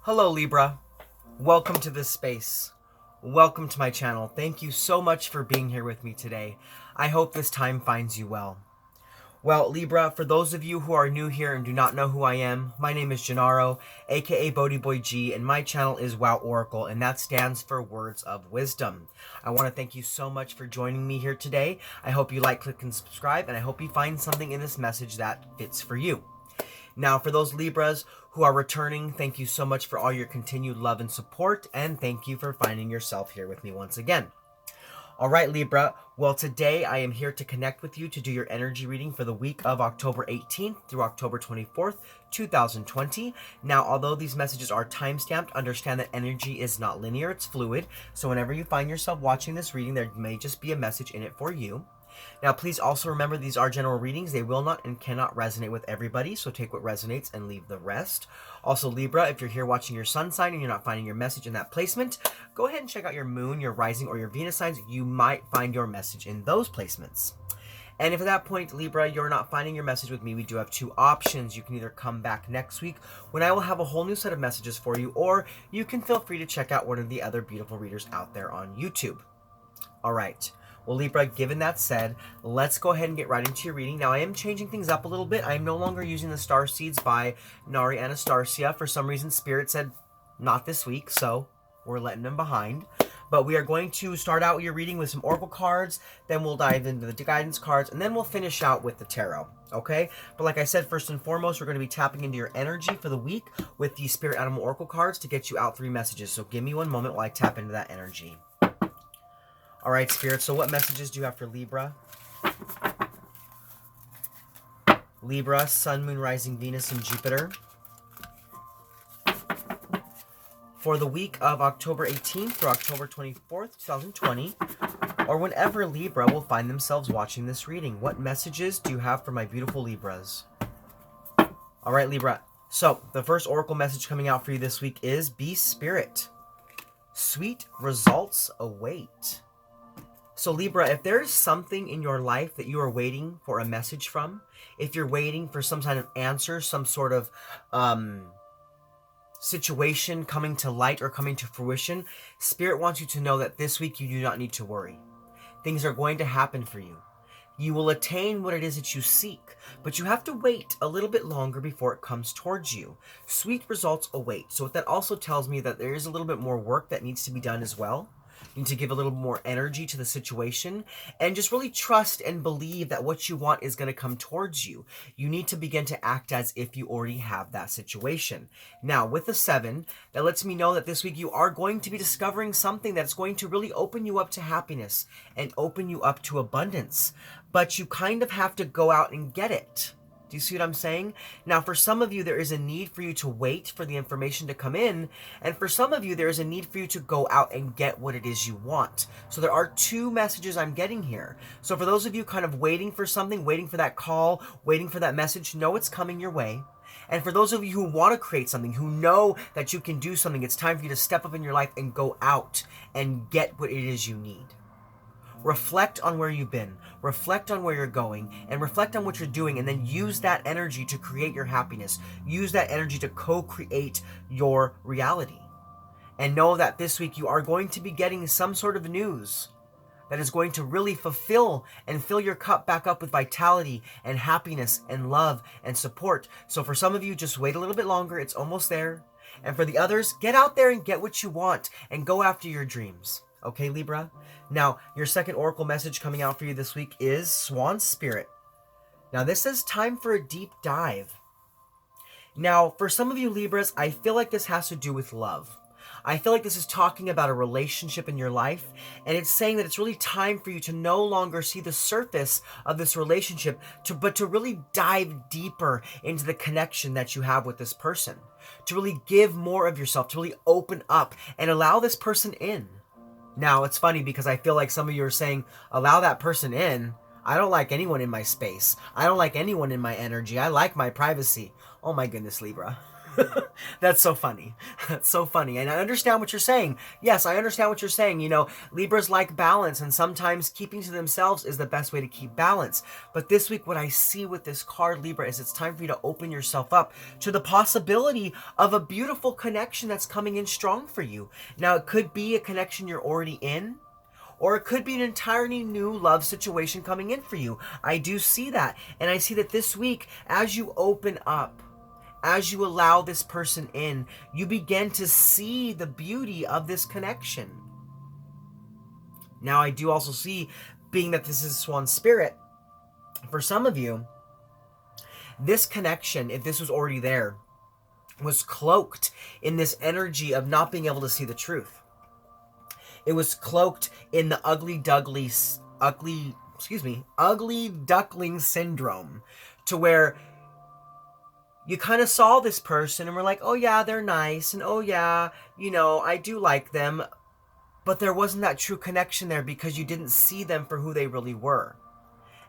Hello Libra, welcome to this space. Welcome to my channel. Thank you so much for being here with me today. I hope this time finds you well. Well, Libra, for those of you who are new here and do not know who I am, my name is Gennaro, aka BhodiBoy G, and my channel is Wow Oracle, and that stands for Words of Wisdom. I want to thank you so much for joining me here today. I hope you like, click, and subscribe, and I hope you find something in this message that fits for you. Now, for those Libras who are returning, thank you so much for all your continued love and support, and thank you for finding yourself here with me once again. All right, Libra, well, today I am here to connect with you to do your energy reading for the week of October 18th through October 24th, 2020. Now, although these messages are time-stamped, understand that energy is not linear, it's fluid. So whenever you find yourself watching this reading, there may just be a message in it for you. Now, please also remember these are general readings. They will not and cannot resonate with everybody, so take what resonates and leave the rest. Also, Libra, if you're here watching your sun sign and you're not finding your message in that placement, go ahead and check out your moon, your rising, or your Venus signs. You might find your message in those placements. And if at that point, Libra, you're not finding your message with me, we do have two options. You can either come back next week when I will have a whole new set of messages for you, or you can feel free to check out one of the other beautiful readers out there on YouTube. All right. Well, Libra, given that said, let's go ahead and get right into your reading. Now, I am changing things up a little bit. I am no longer using the Starseeds by Nari Anastasia. For some reason, Spirit said not this week, so we're letting them behind. But we are going to start out your reading with some Oracle cards, then we'll dive into the guidance cards, and then we'll finish out with the Tarot, okay? But like I said, first and foremost, we're going to be tapping into your energy for the week with the Spirit Animal Oracle cards to get you out 3 messages. So give me one moment while I tap into that energy. All right, Spirit, so what messages do you have for Libra? Libra, Sun, Moon, Rising, Venus, and Jupiter. For the week of October 18th through October 24th, 2020, or whenever Libra will find themselves watching this reading, what messages do you have for my beautiful Libras? All right, Libra, so the first Oracle message coming out for you this week is Be Spirit. Sweet results await. So Libra, if there's something in your life that you are waiting for a message from, if you're waiting for some kind of answer, some sort of situation coming to light or coming to fruition, Spirit wants you to know that this week you do not need to worry. Things are going to happen for you. You will attain what it is that you seek, but you have to wait a little bit longer before it comes towards you. Sweet results await. So what that also tells me that there is a little bit more work that needs to be done as well. You need to give a little more energy to the situation and just really trust and believe that what you want is going to come towards you. You need to begin to act as if you already have that situation. Now, with the 7, that lets me know that this week you are going to be discovering something that's going to really open you up to happiness and open you up to abundance. But you kind of have to go out and get it. Do you see what I'm saying? Now, for some of you, there is a need for you to wait for the information to come in. And for some of you, there is a need for you to go out and get what it is you want. So there are 2 messages I'm getting here. So for those of you kind of waiting for something, waiting for that call, waiting for that message, know it's coming your way. And for those of you who want to create something, who know that you can do something, it's time for you to step up in your life and go out and get what it is you need. Reflect on where you've been, reflect on where you're going, and reflect on what you're doing, and then use that energy to create your happiness. Use that energy to co-create your reality. And know that this week you are going to be getting some sort of news that is going to really fulfill and fill your cup back up with vitality and happiness and love and support. So for some of you, just wait a little bit longer. It's almost there. And for the others, get out there and get what you want and go after your dreams. Okay, Libra? Now, your second Oracle message coming out for you this week is Swan Spirit. Now, this says time for a deep dive. Now, for some of you Libras, I feel like this has to do with love. I feel like this is talking about a relationship in your life, and it's saying that it's really time for you to no longer see the surface of this relationship, but to really dive deeper into the connection that you have with this person. To really give more of yourself, to really open up and allow this person in. Now, it's funny because I feel like some of you are saying, allow that person in. I don't like anyone in my space. I don't like anyone in my energy. I like my privacy. Oh my goodness, Libra. That's so funny. That's so funny. And I understand what you're saying. Yes, I understand what you're saying. You know, Libras like balance, and sometimes keeping to themselves is the best way to keep balance. But this week, what I see with this card, Libra, is it's time for you to open yourself up to the possibility of a beautiful connection that's coming in strong for you. Now, it could be a connection you're already in, or it could be an entirely new love situation coming in for you. I do see that. And I see that this week, as you open up, as you allow this person in, you begin to see the beauty of this connection. Now, I do also see, being that this is Swan Spirit, for some of you, this connection, if this was already there, was cloaked in this energy of not being able to see the truth. It was cloaked in the ugly duckling syndrome, to where you kind of saw this person and were like, oh yeah, they're nice, and oh yeah, you know, I do like them, but there wasn't that true connection there because you didn't see them for who they really were.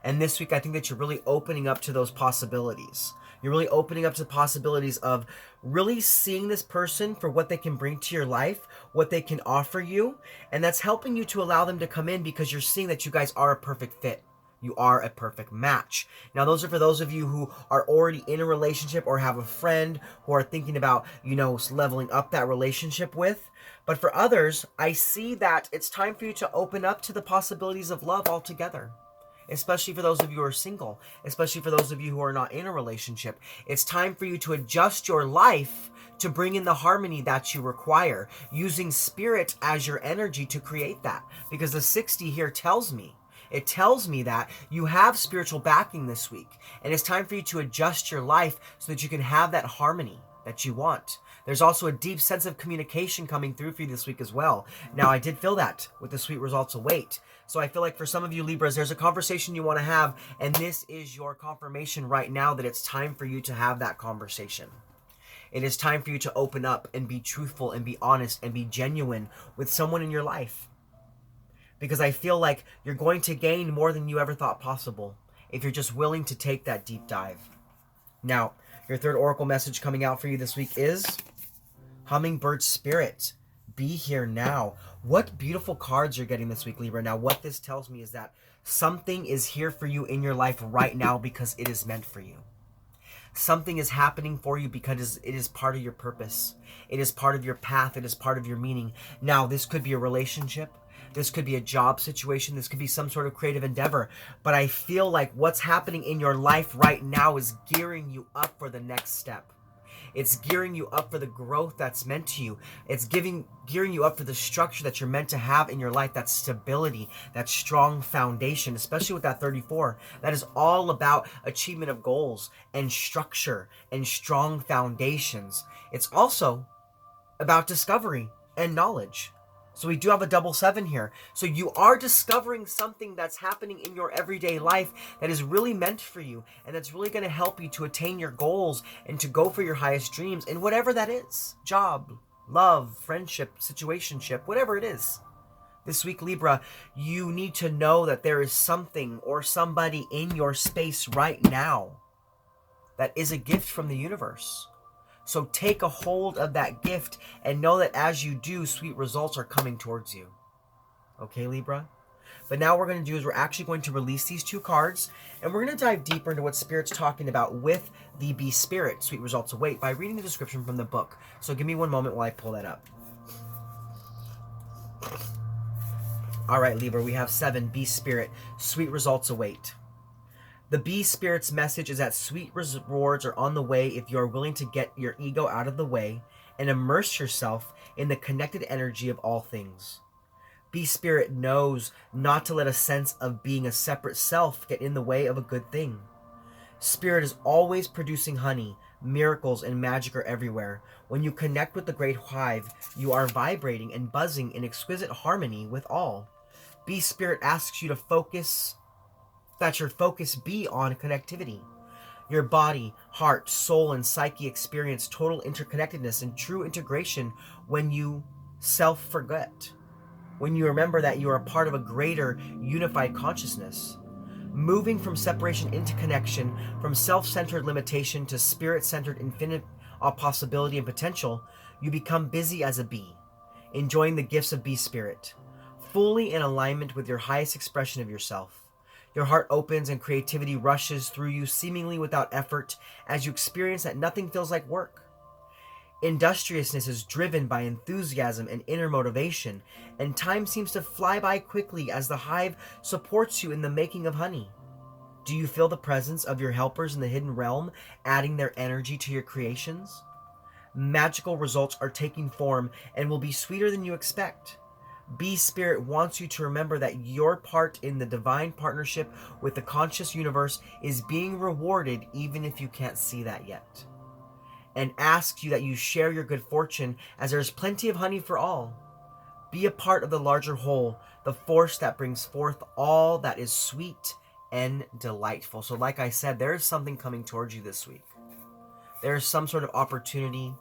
And this week, I think that you're really opening up to those possibilities. You're really opening up to the possibilities of really seeing this person for what they can bring to your life, what they can offer you, and that's helping you to allow them to come in because you're seeing that you guys are a perfect fit. You are a perfect match. Now, those are for those of you who are already in a relationship or have a friend who are thinking about, you know, leveling up that relationship with. But for others, I see that it's time for you to open up to the possibilities of love altogether. Especially for those of you who are single, especially for those of you who are not in a relationship. It's time for you to adjust your life to bring in the harmony that you require, using spirit as your energy to create that. Because the 60 here tells me, it tells me that you have spiritual backing this week, and it's time for you to adjust your life so that you can have that harmony that you want. There's also a deep sense of communication coming through for you this week as well. Now, I did feel that with the sweet results await. So I feel like for some of you Libras, there's a conversation you want to have, and this is your confirmation right now that it's time for you to have that conversation. It is time for you to open up and be truthful and be honest and be genuine with someone in your life. Because I feel like you're going to gain more than you ever thought possible if you're just willing to take that deep dive. Now, your third oracle message coming out for you this week is Hummingbird Spirit. Be here now. What beautiful cards you're getting this week, Libra. Now, what this tells me is that something is here for you in your life right now because it is meant for you. Something is happening for you because it is part of your purpose. It is part of your path. It is part of your meaning. Now, this could be a relationship. This could be a job situation. This could be some sort of creative endeavor. But I feel like what's happening in your life right now is gearing you up for the next step. It's gearing you up for the growth that's meant to you. It's gearing you up for the structure that you're meant to have in your life, that stability, that strong foundation, especially with that 34. That is all about achievement of goals and structure and strong foundations. It's also about discovery and knowledge. So we do have a double 7 here. So you are discovering something that's happening in your everyday life that is really meant for you, and that's really going to help you to attain your goals and to go for your highest dreams, and whatever that is. Job, love, friendship, situationship, whatever it is. This week, Libra, you need to know that there is something or somebody in your space right now that is a gift from the universe. So take a hold of that gift and know that as you do, sweet results are coming towards you. Okay, Libra? But now what we're going to do is we're actually going to release these 2 cards, and we're going to dive deeper into what Spirit's talking about with the Be Spirit, Sweet Results Await, by reading the description from the book. So give me one moment while I pull that up. All right, Libra, we have 7, Be Spirit, Sweet Results Await. The Bee Spirit's message is that sweet rewards are on the way if you are willing to get your ego out of the way and immerse yourself in the connected energy of all things. Bee Spirit knows not to let a sense of being a separate self get in the way of a good thing. Spirit is always producing honey. Miracles and magic are everywhere. When you connect with the great hive, you are vibrating and buzzing in exquisite harmony with all. Bee Spirit asks you to focus that your focus be on connectivity. Your body, heart, soul, and psyche experience total interconnectedness and true integration when you self-forget. When you remember that you are a part of a greater, unified consciousness. Moving from separation into connection, from self-centered limitation to spirit-centered infinite all possibility and potential, you become busy as a bee, enjoying the gifts of bee spirit, fully in alignment with your highest expression of yourself. Your heart opens and creativity rushes through you seemingly without effort as you experience that nothing feels like work. Industriousness is driven by enthusiasm and inner motivation, and time seems to fly by quickly as the hive supports you in the making of honey. Do you feel the presence of your helpers in the hidden realm, adding their energy to your creations? Magical results are taking form and will be sweeter than you expect. Bee Spirit wants you to remember that your part in the divine partnership with the conscious universe is being rewarded even if you can't see that yet, and asks you that you share your good fortune as there is plenty of honey for all. Be a part of the larger whole, the force that brings forth all that is sweet and delightful. So like I said, there is something coming towards you this week. There is some sort of opportunity,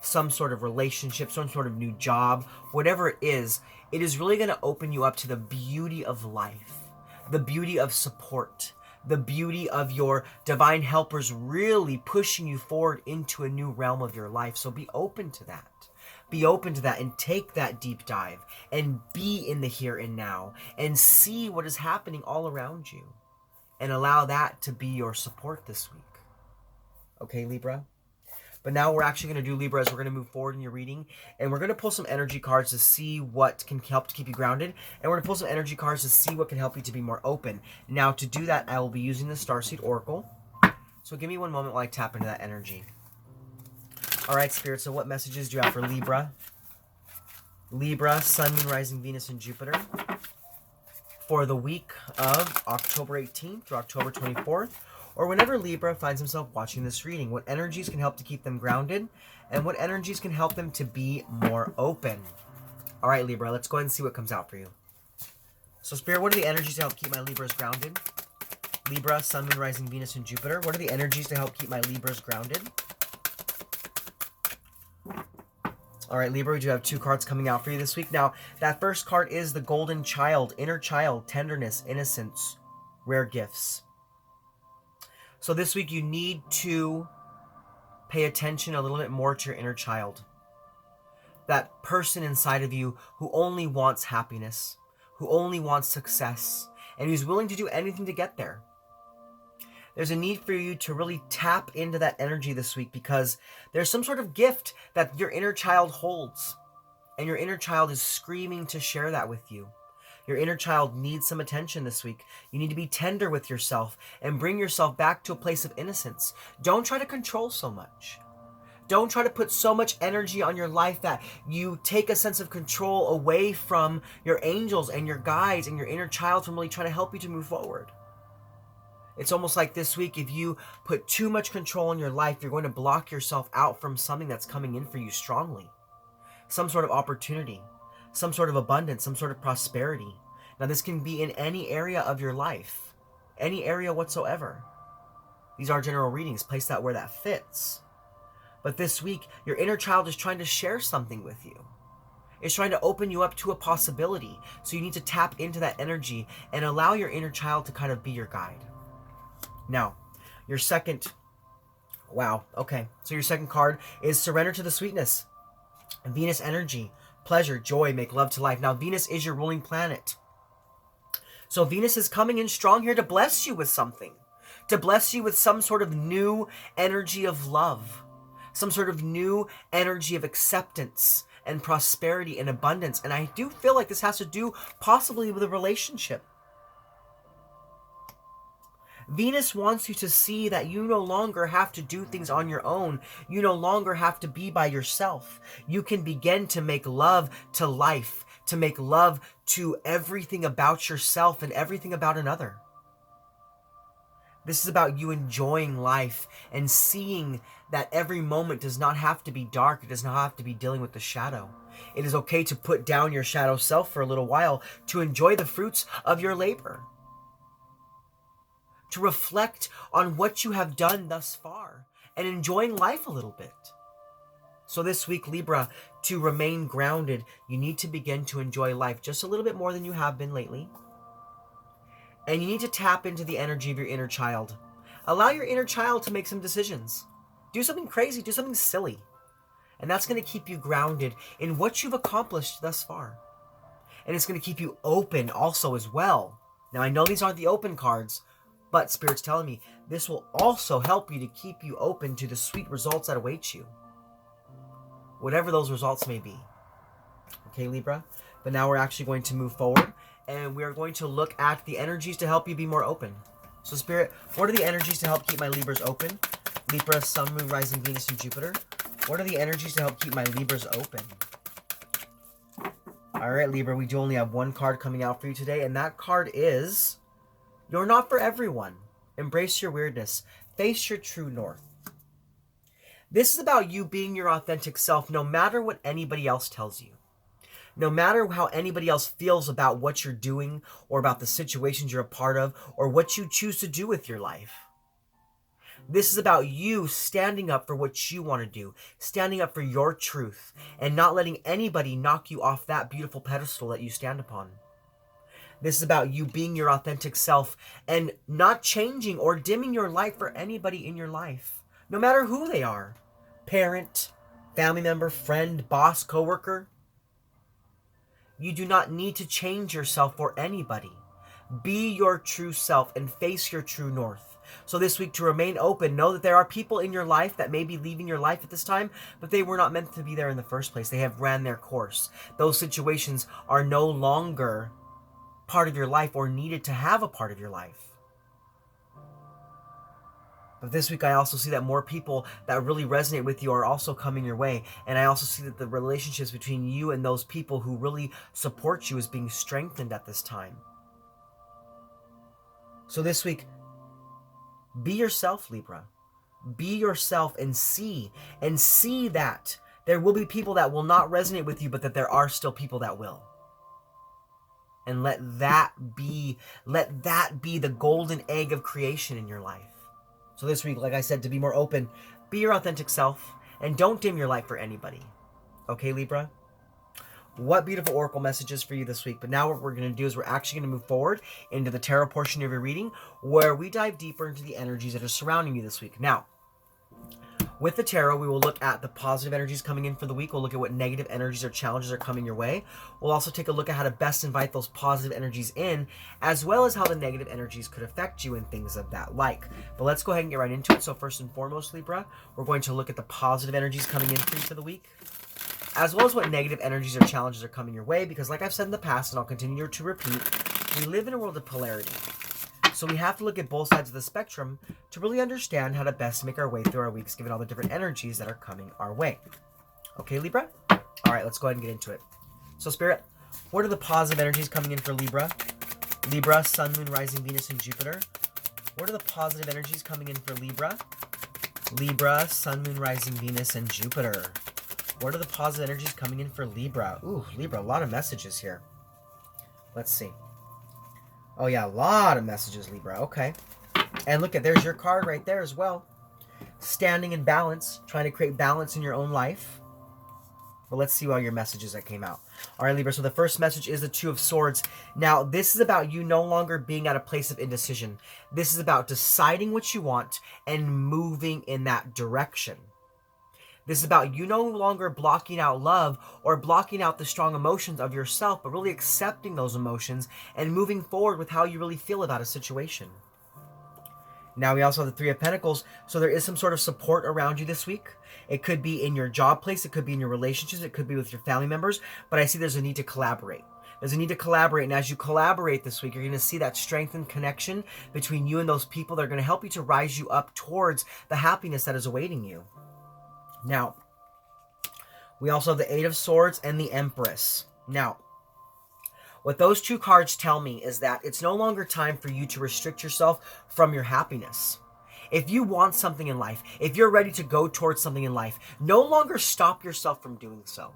some sort of relationship, some sort of new job, whatever it is really going to open you up to the beauty of life, the beauty of support, the beauty of your divine helpers really pushing you forward into a new realm of your life. So be open to that. Be open to that and take that deep dive and be in the here and now and see what is happening all around you and allow that to be your support this week. Okay, Libra? But now we're actually going to do, Libra, as we're going to move forward in your reading, and we're going to pull some energy cards to see what can help to keep you grounded, and we're going to pull some energy cards to see what can help you to be more open. Now, to do that, I will be using the Starseed Oracle. So give me one moment while I tap into that energy. All right, Spirit, so what messages do you have for Libra? Libra, Sun, Moon, Rising, Venus, and Jupiter for the week of October 18th through October 24th. Or whenever Libra finds himself watching this reading, what energies can help to keep them grounded, and what energies can help them to be more open. All right, Libra, let's go ahead and see what comes out for you. So, Spirit, what are the energies to help keep my Libras grounded? Libra, Sun, Moon, Rising, Venus, and Jupiter. What are the energies to help keep my Libras grounded? All right, Libra, we do have 2 cards coming out for you this week. Now, that first card is the Golden Child, inner child, tenderness, innocence, rare gifts. So this week you need to pay attention a little bit more to your inner child. That person inside of you who only wants happiness, who only wants success, and who's willing to do anything to get there. There's a need for you to really tap into that energy this week because there's some sort of gift that your inner child holds, and your inner child is screaming to share that with you. Your inner child needs some attention this week. You need to be tender with yourself and bring yourself back to a place of innocence. Don't try to control so much. Don't try to put so much energy on your life that you take a sense of control away from your angels and your guides and your inner child from really trying to help you to move forward. It's almost like this week, if you put too much control in your life, you're going to block yourself out from something that's coming in for you strongly. Some sort of opportunity, some sort of abundance, some sort of prosperity. Now, this can be in any area of your life, any area whatsoever. These are general readings. Place that where that fits. But this week, your inner child is trying to share something with you. It's trying to open you up to a possibility. So you need to tap into that energy and allow your inner child to kind of be your guide. Now, your second, so your second card is Surrender to the Sweetness. Venus energy. Pleasure, joy, make love to life. Now, Venus is your ruling planet. So Venus is coming in strong here to bless you with something. To bless you with some sort of new energy of love. Some sort of new energy of acceptance and prosperity and abundance. And I do feel like this has to do possibly with a relationship. Venus wants you to see that you no longer have to do things on your own. You no longer have to be by yourself. You can begin to make love to life, to make love to everything about yourself and everything about another. This is about you enjoying life and seeing that every moment does not have to be dark. It does not have to be dealing with the shadow. It is okay to put down your shadow self for a little while to enjoy the fruits of your labor. To reflect on what you have done thus far and enjoying life a little bit. So this week, Libra, to remain grounded, you need to begin to enjoy life just a little bit more than you have been lately. And you need to tap into the energy of your inner child. Allow your inner child to make some decisions. Do something crazy, do something silly. And that's going to keep you grounded in what you've accomplished thus far. And it's going to keep you open also as well. Now, I know these aren't the open cards, but Spirit's telling me this will also help you to keep you open to the sweet results that await you. Whatever those results may be. Okay, Libra? But now we're actually going to move forward, and we are going to look at the energies to help you be more open. So, Spirit, what are the energies to help keep my Libras open? Libra, Sun, Moon, Rising, Venus, and Jupiter. What are the energies to help keep my Libras open? All right, Libra, we do only have one card coming out for you today, and that card is, you're not for everyone. Embrace your weirdness. Face your true north. This is about you being your authentic self, no matter what anybody else tells you. No matter how anybody else feels about what you're doing, or about the situations you're a part of, or what you choose to do with your life. This is about you standing up for what you want to do, standing up for your truth, and not letting anybody knock you off that beautiful pedestal that you stand upon. This is about you being your authentic self and not changing or dimming your light for anybody in your life, no matter who they are. Parent, family member, friend, boss, coworker. You do not need to change yourself for anybody. Be your true self and face your true north. So this week, to remain open, know that there are people in your life that may be leaving your life at this time, but they were not meant to be there in the first place. They have ran their course. Those situations are no longer part of your life or needed to have a part of your life. But this week, I also see that more people that really resonate with you are also coming your way. And I also see that the relationships between you and those people who really support you is being strengthened at this time. So this week, be yourself, Libra. Be yourself and see that there will be people that will not resonate with you, but that there are still people that will. And let that be the golden egg of creation in your life. So this week, like I said, to be more open, be your authentic self and don't dim your light for anybody. Okay, Libra? What beautiful oracle messages for you this week. But now what we're going to do is we're actually going to move forward into the tarot portion of your reading, where we dive deeper into the energies that are surrounding you this week. Now, with the tarot, we will look at the positive energies coming in for the week. We'll look at what negative energies or challenges are coming your way. We'll also take a look at how to best invite those positive energies in, as well as how the negative energies could affect you and things of that like. But let's go ahead and get right into it. So first and foremost, Libra, we're going to look at the positive energies coming in for you for the week, as well as what negative energies or challenges are coming your way, because like I've said in the past, and I'll continue to repeat, we live in a world of polarity. So we have to look at both sides of the spectrum to really understand how to best make our way through our weeks, given all the different energies that are coming our way. Okay, Libra? All right, let's go ahead and get into it. So Spirit, what are the positive energies coming in for Libra? Libra, Sun, Moon, Rising, Venus, and Jupiter. What are the positive energies coming in for Libra? Libra, Sun, Moon, Rising, Venus, and Jupiter. What are the positive energies coming in for Libra? Ooh, Libra, a lot of messages here. Let's see. Oh yeah, a lot of messages, Libra. Okay. And look at, there's your card right there as well. Standing in balance, trying to create balance in your own life. But let's see all your messages that came out. All right, Libra, so the first message is the Two of Swords. Now, this is about you no longer being at a place of indecision. This is about deciding what you want and moving in that direction. This is about you no longer blocking out love or blocking out the strong emotions of yourself, but really accepting those emotions and moving forward with how you really feel about a situation. Now we also have the Three of Pentacles, so there is some sort of support around you this week. It could be in your job place, it could be in your relationships, it could be with your family members, but I see there's a need to collaborate. There's a need to collaborate, and as you collaborate this week, you're going to see that strengthened connection between you and those people that are going to help you to rise you up towards the happiness that is awaiting you. Now, we also have the Eight of Swords and the Empress. Now, what those two cards tell me is that it's no longer time for you to restrict yourself from your happiness. If you want something in life, if you're ready to go towards something in life, no longer stop yourself from doing so.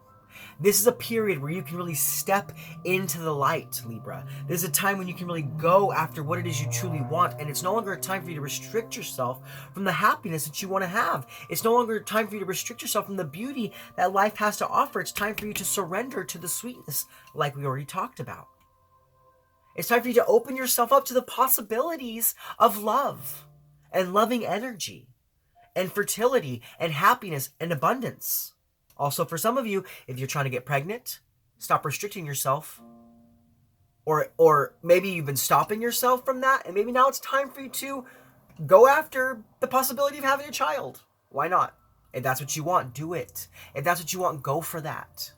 This is a period where you can really step into the light, Libra. This is a time when you can really go after what it is you truly want, and it's no longer a time for you to restrict yourself from the happiness that you want to have. It's no longer a time for you to restrict yourself from the beauty that life has to offer. It's time for you to surrender to the sweetness, like we already talked about. It's time for you to open yourself up to the possibilities of love and loving energy. and fertility and happiness and abundance. Also, for some of you, if you're trying to get pregnant, stop restricting yourself. Or maybe you've been stopping yourself from that, and maybe now it's time for you to go after the possibility of having a child. Why not? If that's what you want, do it. If that's what you want, go for that.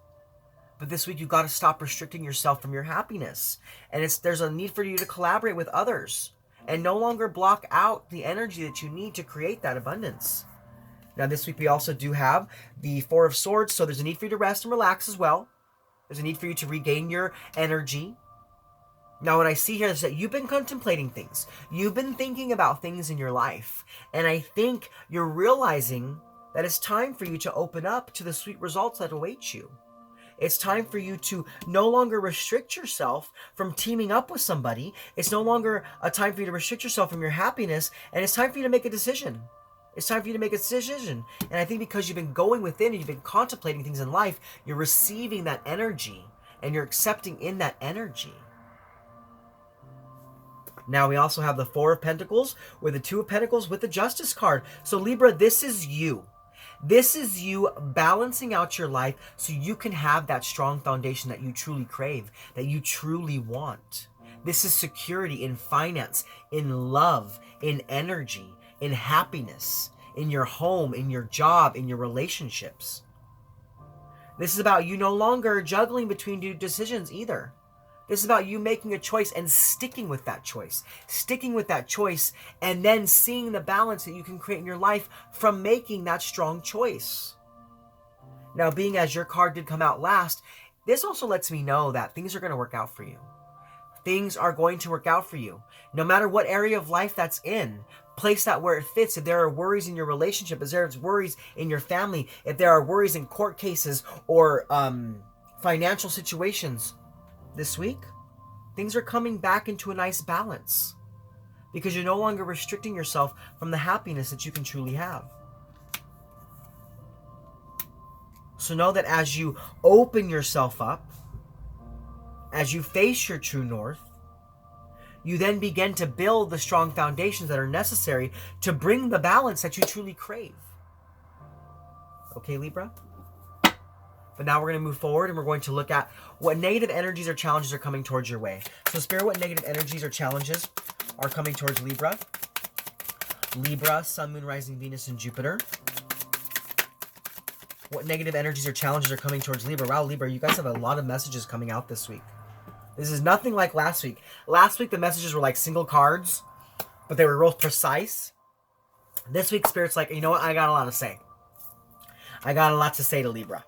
But this week, you've got to stop restricting yourself from your happiness. And there's a need for you to collaborate with others and no longer block out the energy that you need to create that abundance. Now, this week, we also do have the Four of Swords, so there's a need for you to rest and relax as well. There's a need for you to regain your energy. Now, what I see here is that you've been contemplating things. You've been thinking about things in your life. And I think you're realizing that it's time for you to open up to the sweet results that await you. It's time for you to no longer restrict yourself from teaming up with somebody. It's no longer a time for you to restrict yourself from your happiness. And it's time for you to make a decision. It's time for you to make a decision. And I think because you've been going within and you've been contemplating things in life, you're receiving that energy and you're accepting in that energy. Now we also have the Four of Pentacles with the Two of Pentacles with the Justice card. So Libra, this is you. This is you balancing out your life so you can have that strong foundation that you truly crave, that you truly want. This is security in finance, in love, in energy, in happiness, in your home, in your job, in your relationships. This is about you no longer juggling between two decisions either. This is about you making a choice and sticking with that choice. Sticking with that choice and then seeing the balance that you can create in your life from making that strong choice. Now, being as your card did come out last, this also lets me know that things are going to work out for you. Things are going to work out for you. No matter what area of life that's in, place that where it fits. If there are worries in your relationship, if there's worries in your family, if there are worries in court cases or financial situations, this week, things are coming back into a nice balance because you're no longer restricting yourself from the happiness that you can truly have. So know that as you open yourself up, as you face your true north, you then begin to build the strong foundations that are necessary to bring the balance that you truly crave. Okay, Libra? But now we're going to move forward and we're going to look at what negative energies or challenges are coming towards your way. So Spirit, what negative energies or challenges are coming towards Libra? Libra, Sun, Moon, Rising, Venus, and Jupiter. What negative energies or challenges are coming towards Libra? Wow, Libra, you guys have a lot of messages coming out this week. This is nothing like last week. Last week, the messages were like single cards, but they were real precise. This week, Spirit's like, you know what? I got a lot to say. I got a lot to say to Libra.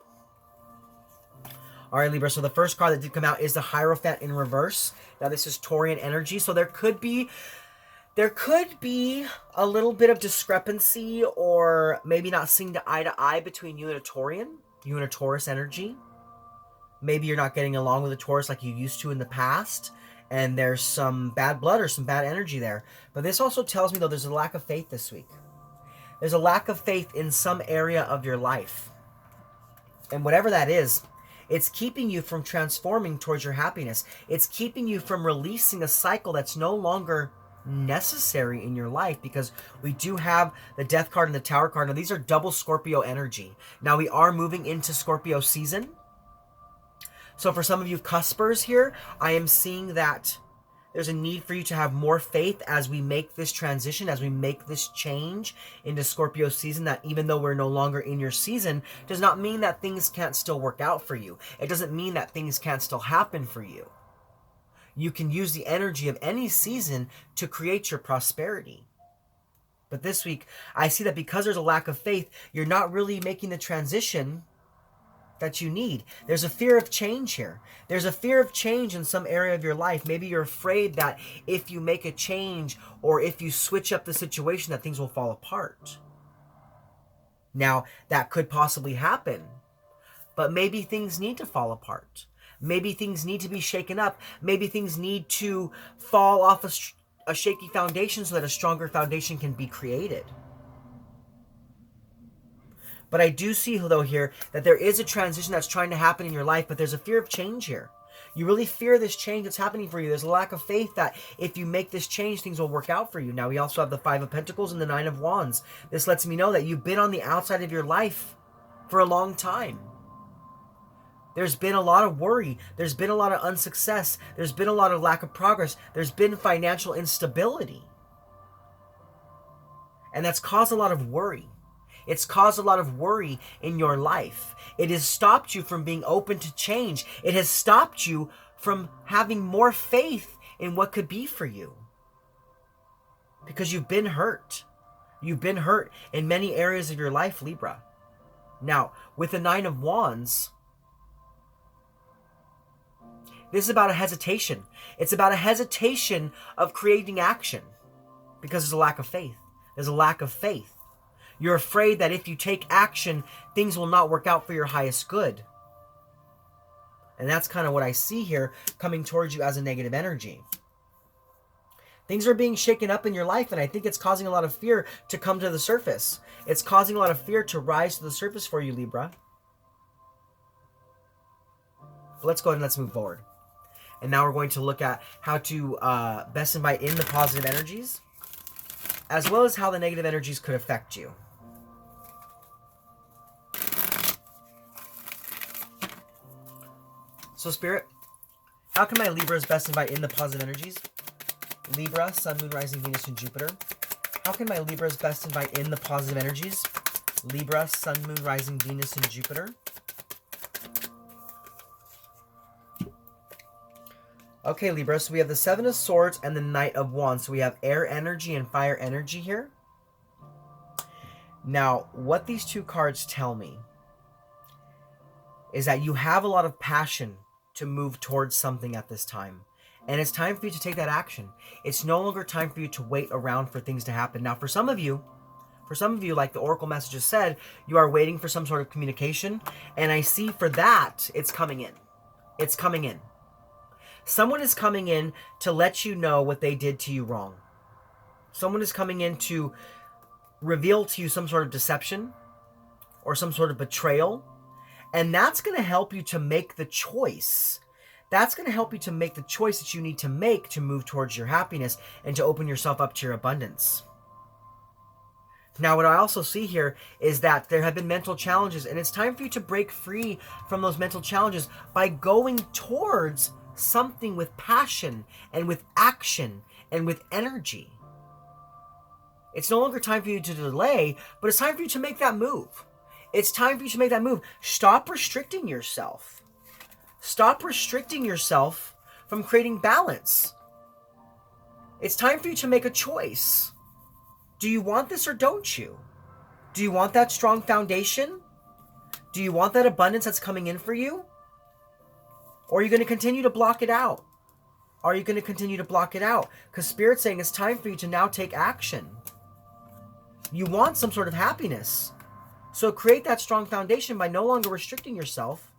All right, Libra, so the first card that did come out is the Hierophant in reverse. Now, this is Taurian energy, so there could be a little bit of discrepancy or maybe not seeing eye to eye between you and a Taurian, you and a Taurus energy. Maybe you're not getting along with a Taurus like you used to in the past, and there's some bad blood or some bad energy there. But this also tells me, though, there's a lack of faith this week. There's a lack of faith in some area of your life. And whatever that is, it's keeping you from transforming towards your happiness. It's keeping you from releasing a cycle that's no longer necessary in your life because we do have the Death card and the Tower card. Now, these are double Scorpio energy. Now, we are moving into Scorpio season. So for some of you cuspers here, I am seeing that there's a need for you to have more faith as we make this transition, as we make this change into Scorpio season, that even though we're no longer in your season, does not mean that things can't still work out for you. It doesn't mean that things can't still happen for you. You can use the energy of any season to create your prosperity. But this week, I see that because there's a lack of faith, you're not really making the transition that you need. There's a fear of change here. There's a fear of change in some area of your life. Maybe you're afraid that if you make a change or if you switch up the situation that things will fall apart. Now, that could possibly happen, but maybe things need to fall apart. Maybe things need to be shaken up. Maybe things need to fall off a shaky foundation so that a stronger foundation can be created. But I do see, though, here that there is a transition that's trying to happen in your life, but there's a fear of change here. You really fear this change that's happening for you. There's a lack of faith that if you make this change, things will work out for you. Now, we also have the Five of Pentacles and the Nine of Wands. This lets me know that you've been on the outside of your life for a long time. There's been a lot of worry. There's been a lot of unsuccess. There's been a lot of lack of progress. There's been financial instability. And that's caused a lot of worry. It's caused a lot of worry in your life. It has stopped you from being open to change. It has stopped you from having more faith in what could be for you. Because you've been hurt. You've been hurt in many areas of your life, Libra. Now, with the Nine of Wands, this is about a hesitation. It's about a hesitation of creating action because there's a lack of faith. There's a lack of faith. You're afraid that if you take action, things will not work out for your highest good. And that's kind of what I see here coming towards you as a negative energy. Things are being shaken up in your life, and I think it's causing a lot of fear to come to the surface. It's causing a lot of fear to rise to the surface for you, Libra. But let's go ahead and let's move forward. And now we're going to look at how to best invite in the positive energies, as well as how the negative energies could affect you. So, Spirit, how can my Libras best invite in the positive energies? Libra, Sun, Moon, Rising, Venus, and Jupiter. How can my Libras best invite in the positive energies? Libra, Sun, Moon, Rising, Venus, and Jupiter. Okay, Libra, so we have the Seven of Swords and the Knight of Wands. So we have air energy and fire energy here. Now, what these two cards tell me is that you have a lot of passion to move towards something at this time. And it's time for you to take that action. It's no longer time for you to wait around for things to happen. Now, for some of you, like the Oracle messages said, you are waiting for some sort of communication. And I see for that, it's coming in. It's coming in. Someone is coming in to let you know what they did to you wrong. Someone is coming in to reveal to you some sort of deception or some sort of betrayal. And that's going to help you to make the choice. That's going to help you to make the choice that you need to make to move towards your happiness and to open yourself up to your abundance. Now, what I also see here is that there have been mental challenges, and it's time for you to break free from those mental challenges by going towards something with passion and with action and with energy. It's no longer time for you to delay, but it's time for you to make that move. It's time for you to make that move. Stop restricting yourself. Stop restricting yourself from creating balance. It's time for you to make a choice. Do you want this or don't you? Do you want that strong foundation? Do you want that abundance that's coming in for you? Or are you going to continue to block it out? Are you going to continue to block it out? Because Spirit's saying it's time for you to now take action. You want some sort of happiness. So create that strong foundation by no longer restricting yourself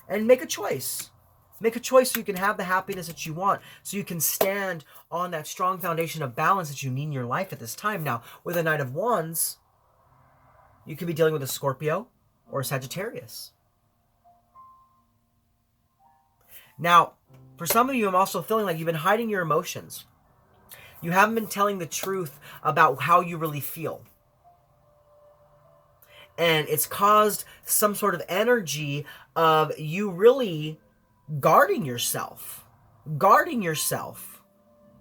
and make a choice. Make a choice so you can have the happiness that you want, so you can stand on that strong foundation of balance that you need in your life at this time. Now, with a Knight of Wands, you could be dealing with a Scorpio or a Sagittarius. Now, for some of you, I'm also feeling like you've been hiding your emotions. You haven't been telling the truth about how you really feel. And it's caused some sort of energy of you really guarding yourself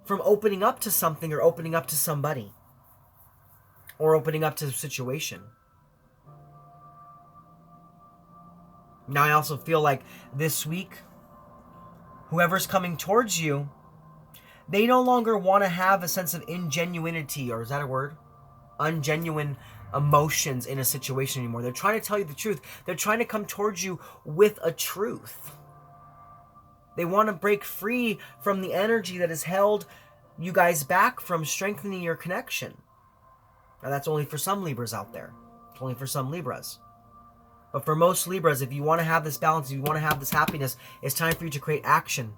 from opening up to something or opening up to somebody or opening up to a situation. Now, I also feel like this week, whoever's coming towards you, they no longer want to have a sense of ingenuinity, or is that a word? Ungenuine emotions in a situation anymore. They're trying to tell you the truth. They're trying to come towards you with a truth. They want to break free from the energy that has held you guys back from strengthening your connection. Now, that's only for some Libras out there. It's only for some Libras. But for most Libras, if you want to have this balance, if you want to have this happiness, it's time for you to create action.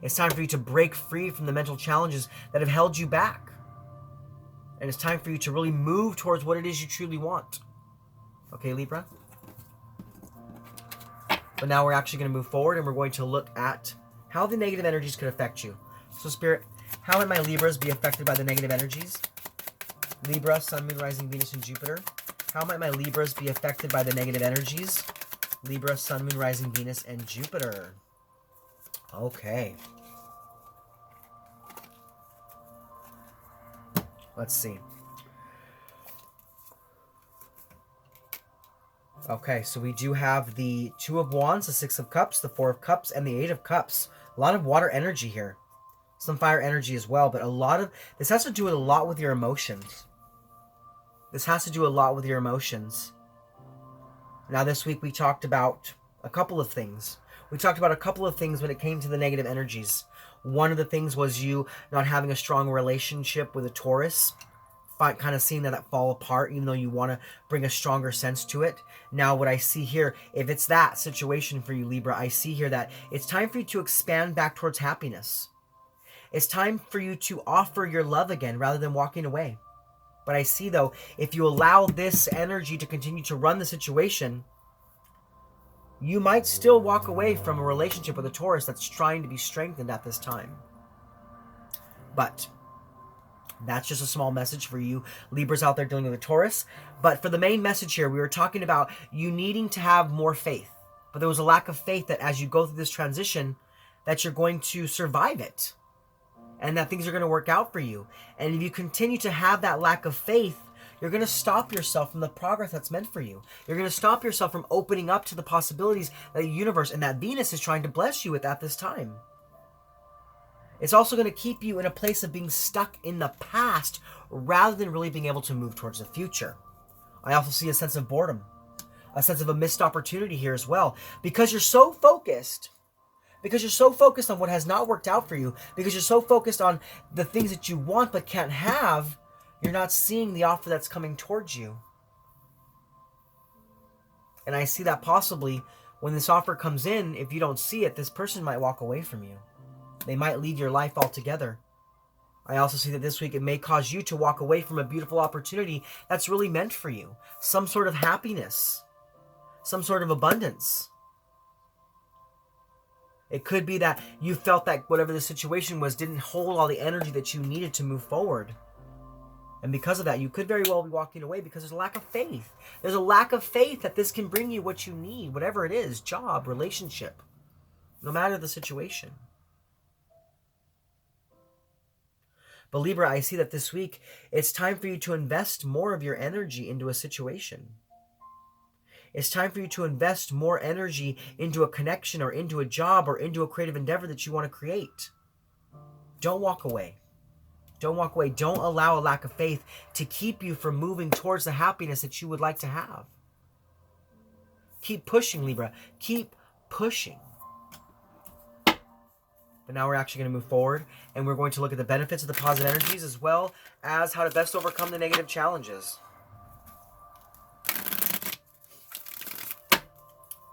It's time for you to break free from the mental challenges that have held you back. And it's time for you to really move towards what it is you truly want. Okay, Libra? But now we're actually going to move forward and we're going to look at how the negative energies could affect you. So Spirit, how might my Libras be affected by the negative energies? Libra, Sun, Moon, Rising, Venus, and Jupiter. How might my Libras be affected by the negative energies? Libra, Sun, Moon, Rising, Venus, and Jupiter. Okay. Let's see. Okay, so we do have the Two of Wands, the Six of Cups, the Four of Cups, and the Eight of Cups. A lot of water energy here. Some fire energy as well, but a lot of... This has to do a lot with your emotions. This has to do a lot with your emotions. Now, this week we talked about a couple of things. We talked about a couple of things when it came to the negative energies. One of the things was you not having a strong relationship with a Taurus. Kind of seeing that fall apart, even though you want to bring a stronger sense to it. Now, what I see here, if it's that situation for you, Libra, I see here that it's time for you to expand back towards happiness. It's time for you to offer your love again rather than walking away. But I see, though, if you allow this energy to continue to run the situation, you might still walk away from a relationship with a Taurus that's trying to be strengthened at this time. But that's just a small message for you Libras out there dealing with a Taurus. But for the main message here, we were talking about you needing to have more faith. But there was a lack of faith that as you go through this transition, that you're going to survive it. And that things are going to work out for you. And if you continue to have that lack of faith, you're going to stop yourself from the progress that's meant for you. You're going to stop yourself from opening up to the possibilities that the universe and that Venus is trying to bless you with at this time. It's also going to keep you in a place of being stuck in the past rather than really being able to move towards the future. I also see a sense of boredom, a sense of a missed opportunity here as well, because you're so focused. Because you're so focused on what has not worked out for you, because you're so focused on the things that you want but can't have, you're not seeing the offer that's coming towards you. And I see that possibly when this offer comes in, if you don't see it, this person might walk away from you. They might leave your life altogether. I also see that this week it may cause you to walk away from a beautiful opportunity that's really meant for you. Some sort of happiness, some sort of abundance. It could be that you felt that whatever the situation was didn't hold all the energy that you needed to move forward. And because of that, you could very well be walking away because there's a lack of faith. There's a lack of faith that this can bring you what you need, whatever it is, job, relationship, no matter the situation. But Libra, I see that this week, it's time for you to invest more of your energy into a situation. It's time for you to invest more energy into a connection or into a job or into a creative endeavor that you want to create. Don't walk away. Don't walk away. Don't allow a lack of faith to keep you from moving towards the happiness that you would like to have. Keep pushing, Libra. Keep pushing. But now we're actually going to move forward and we're going to look at the benefits of the positive energies as well as how to best overcome the negative challenges.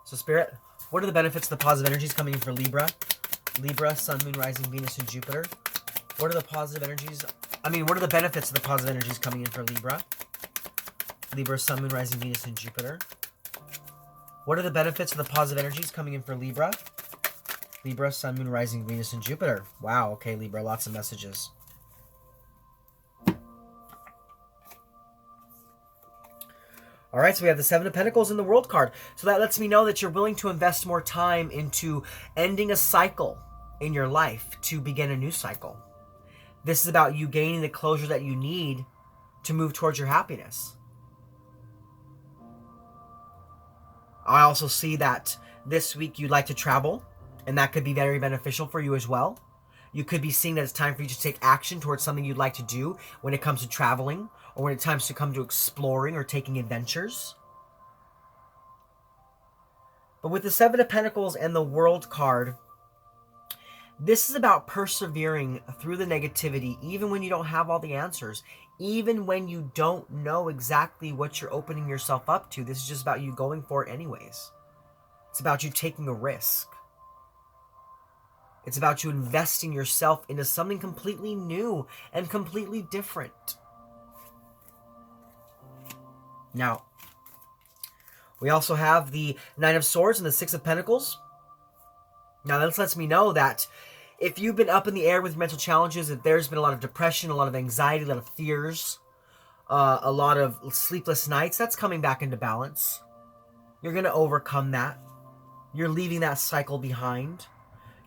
So Spirit, what are the benefits of the positive energies coming in for Libra? Libra, Sun, Moon, Rising, Venus, and Jupiter. What are the positive energies? What are the benefits of the positive energies coming in for Libra? Libra, Sun, Moon, Rising, Venus, and Jupiter. What are the benefits of the positive energies coming in for Libra? Libra, Sun, Moon, Rising, Venus, and Jupiter. Wow, okay, Libra, lots of messages. All right, so we have the Seven of Pentacles and the World card. So that lets me know that you're willing to invest more time into ending a cycle in your life to begin a new cycle. This is about you gaining the closure that you need to move towards your happiness. I also see that this week you'd like to travel, and that could be very beneficial for you as well. You could be seeing that it's time for you to take action towards something you'd like to do when it comes to traveling, or when it's time to come to exploring or taking adventures. But with the Seven of Pentacles and the World card, this is about persevering through the negativity, even when you don't have all the answers, even when you don't know exactly what you're opening yourself up to. This is just about you going for it anyways. It's about you taking a risk. It's about you investing yourself into something completely new and completely different. Now, We also have the Nine of Swords and the Six of Pentacles. Now, this lets me know that if you've been up in the air with mental challenges, if there's been a lot of depression, a lot of anxiety, a lot of fears, a lot of sleepless nights, that's coming back into balance. You're going to overcome that. You're leaving that cycle behind.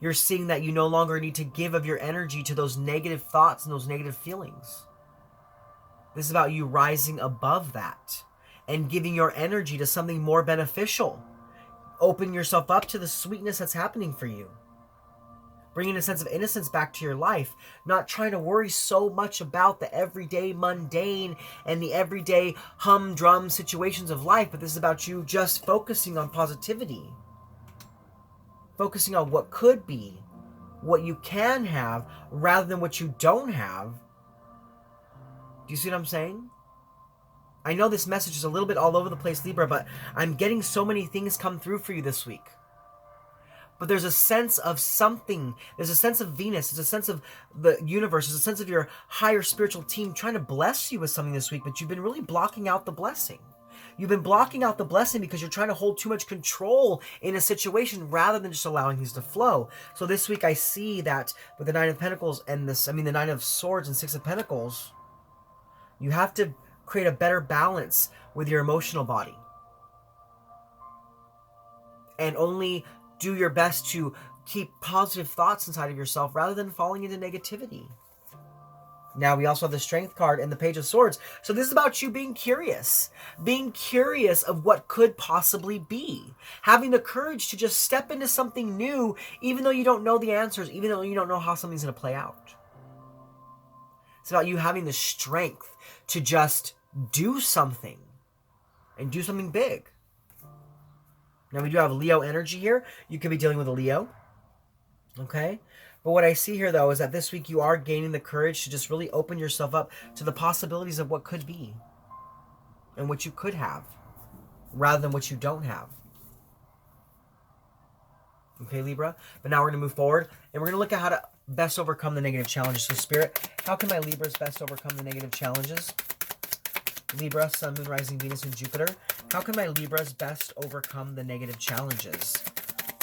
You're seeing that you no longer need to give of your energy to those negative thoughts and those negative feelings. This is about you rising above that and giving your energy to something more beneficial. Open yourself up to the sweetness that's happening for you. Bringing a sense of innocence back to your life. Not trying to worry so much about the everyday mundane and the everyday humdrum situations of life, but this is about you just focusing on positivity. Focusing on what could be, what you can have, rather than what you don't have. Do you see what I'm saying? I know this message is a little bit all over the place, Libra, but I'm getting so many things come through for you this week. But there's a sense of something. There's a sense of Venus. There's a sense of the universe. There's a sense of your higher spiritual team trying to bless you with something this week, but you've been really blocking out the blessing. You've been blocking out the blessing because you're trying to hold too much control in a situation rather than just allowing things to flow. So this week I see that with the Nine of Pentacles and the Nine of Swords and Six of Pentacles, you have to create a better balance with your emotional body. And only do your best to keep positive thoughts inside of yourself rather than falling into negativity. Now we also have the Strength card and the Page of Swords. So this is about you being curious of what could possibly be. Having the courage to just step into something new, even though you don't know the answers, even though you don't know how something's going to play out. It's about you having the strength to just do something and do something big. Now we do have Leo energy here. You could be dealing with a Leo. Okay? But what I see here, though, is that this week you are gaining the courage to just really open yourself up to the possibilities of what could be and what you could have rather than what you don't have. Okay, Libra? But now we're going to move forward and we're going to look at how to best overcome the negative challenges. So, Spirit, how can my Libras best overcome the negative challenges? Libra, Sun, Moon, Rising, Venus, and Jupiter. How can my Libras best overcome the negative challenges?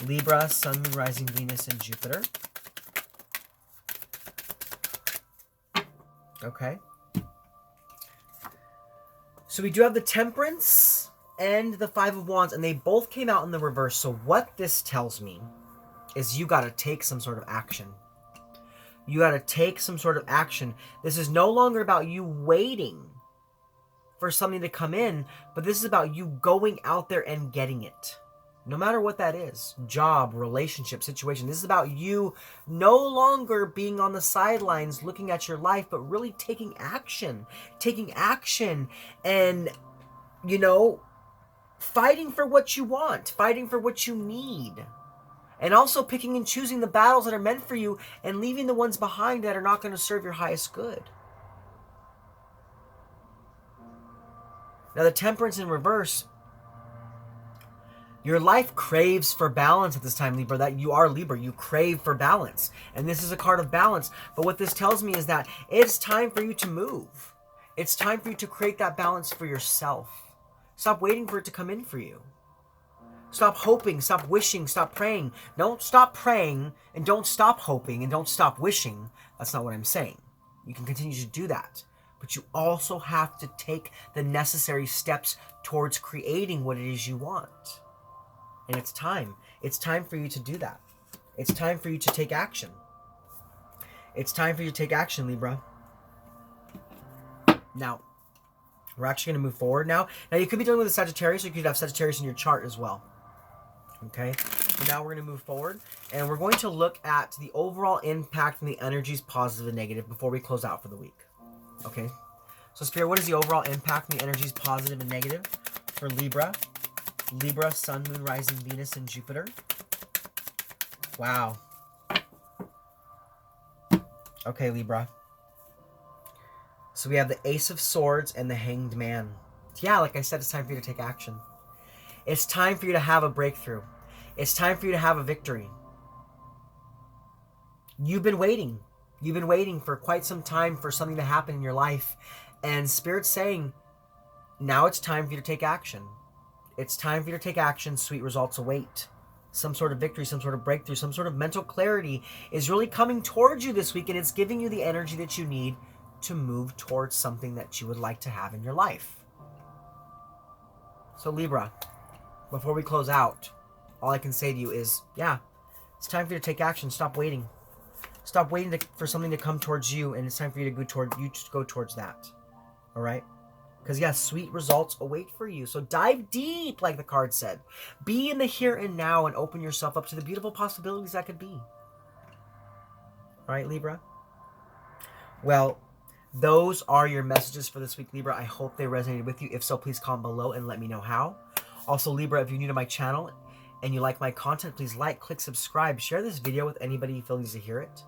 Libra, Sun, Moon, Rising, Venus, and Jupiter. Okay. So we do have the Temperance and the Five of Wands, and they both came out in the reverse. So what this tells me is you got to take some sort of action. You got to take some sort of action. This is no longer about you waiting for something to come in, but this is about you going out there and getting it. No matter what that is, job, relationship, situation. This is about you no longer being on the sidelines looking at your life, but really taking action. Taking action and, you know, fighting for what you want, fighting for what you need. And also picking and choosing the battles that are meant for you and leaving the ones behind that are not going to serve your highest good. Now the Temperance in reverse, your life craves for balance at this time, Libra. That you are Libra. You crave for balance. And this is a card of balance. But what this tells me is that it's time for you to move. It's time for you to create that balance for yourself. Stop waiting for it to come in for you. Stop hoping, stop wishing, stop praying. Don't stop praying and don't stop hoping and don't stop wishing. That's not what I'm saying. You can continue to do that. But you also have to take the necessary steps towards creating what it is you want. And it's time. It's time for you to do that. It's time for you to take action. It's time for you to take action, Libra. Now, we're actually going to move forward now. Now, you could be dealing with a Sagittarius, or you could have Sagittarius in your chart as well. Okay? So now we're going to move forward, and we're going to look at the overall impact and the energies, positive and negative, before we close out for the week. Okay? So, Spirit, what is the overall impact and the energies, positive and negative, for Libra? Libra, Sun, Moon, Rising, Venus, and Jupiter. Wow. Okay, Libra. So we have the Ace of Swords and the Hanged Man. Yeah, like I said, it's time for you to take action. It's time for you to have a breakthrough. It's time for you to have a victory. You've been waiting. You've been waiting for quite some time for something to happen in your life. And Spirit's saying, now it's time for you to take action. It's time for you to take action. Sweet results await. Some sort of victory, some sort of breakthrough, some sort of mental clarity is really coming towards you this week, and it's giving you the energy that you need to move towards something that you would like to have in your life. So Libra, before we close out, all I can say to you is, yeah, it's time for you to take action. Stop waiting. Stop waiting for something to come towards you, and it's time for you to go towards that. All right? Because, yes, sweet results await for you. So dive deep, like the card said. Be in the here and now and open yourself up to the beautiful possibilities that could be. All right, Libra? Well, those are your messages for this week, Libra. I hope they resonated with you. If so, please comment below and let me know how. Also, Libra, if you're new to my channel and you like my content, please like, click subscribe, share this video with anybody you feel needs to hear it.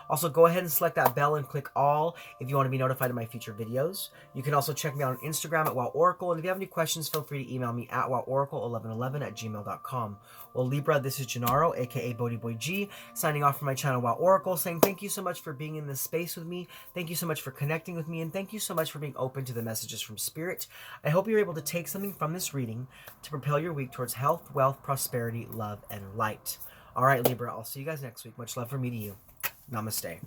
Also, go ahead and select that bell and click all if you want to be notified of my future videos. You can also check me out on Instagram at WowOracle. And if you have any questions, feel free to email me at woworacle1111@gmail.com. Well, Libra, this is Gennaro, aka BhodiBoy G, signing off from my channel WowOracle, saying thank you so much for being in this space with me. Thank you so much for connecting with me. And thank you so much for being open to the messages from Spirit. I hope you're able to take something from this reading to propel your week towards health, wealth, prosperity, love, and light. All right, Libra, I'll see you guys next week. Much love from me to you. Namaste.